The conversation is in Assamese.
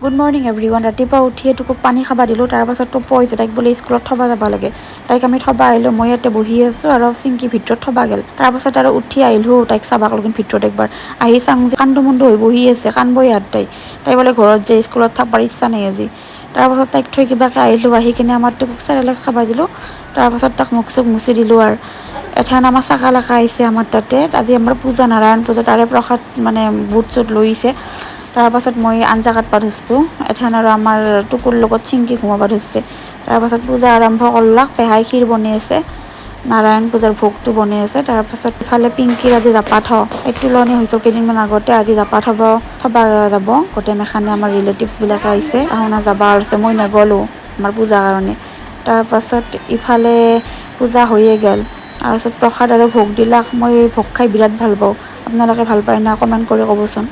Good morning everyone. ৰাতিপুৱা উঠিয়ে তোক পানী খাবা দিলোঁ। তাৰপাছত টোপো হৈছে, তাইক বোলে স্কুলত থবা যাব লাগে। তাইক আমি থবা আহিলোঁ। মই ইয়াতে বহি আছোঁ আৰু চিংকি ভিতৰত থবা গেল। তাৰপাছত আৰু উঠি আহিলোঁ তাইক চাবাক লগিন ভিতৰত একবাৰ আহি চাং যে কান্দো মুন্দো হৈ বহি আছে, কান্দবই আৰু তাই বোলে ঘৰত যে স্কুলত থাকবাৰ ইচ্ছা নাই আজি। তাৰপাছত তাইক থৈ কিবাকে আহিলোঁ। আহি কিনে আমাৰ তোক চেৰেলেক চাবা দিলোঁ। তাৰপাছত তাক মুখ চুখ মুচি দিলোঁ আৰু এঠান আমাৰ চাকা লেখা আহিছে আমাৰ তাতে। আজি আমাৰ পূজা নাৰায়ণ পূজা, তাৰে প্ৰসাদ মানে বুট চুট লৈছে। তাৰপাছত মই আঞ্জা কাটবা ধৰছোঁ এঠান আৰু আমাৰ টুকুৰ লগত চিংকি ঘুমাব ধৰছে। তাৰপাছত পূজা আৰম্ভ কৰলাক। পেহাই ক্ষীৰ বনাই আছে, নাৰায়ণ পূজাৰ ভোগটো বনাই আছে। তাৰপাছত ইফালে পিংকিৰ আজি জাপা তাইক তুলনি হৈছে কেইদিনমান আগতে। আজি জাপা থবা যাব গোটেই মেখানে। আমাৰ ৰিলেটিভছবিলাকে আহিছে, আহুনা যাবা আছে, মই নগ'লোঁ আমাৰ পূজাৰ কাৰণে। তাৰপাছত ইফালে পূজা হৈয়ে গ'ল। তাৰপাছত প্ৰসাদ আৰু ভোগ দিলাক। মই ভোগ খাই বিৰাট ভাল পাওঁ। আপোনালোকে ভাল পায় না? কমেণ্ট কৰি ক'বচোন।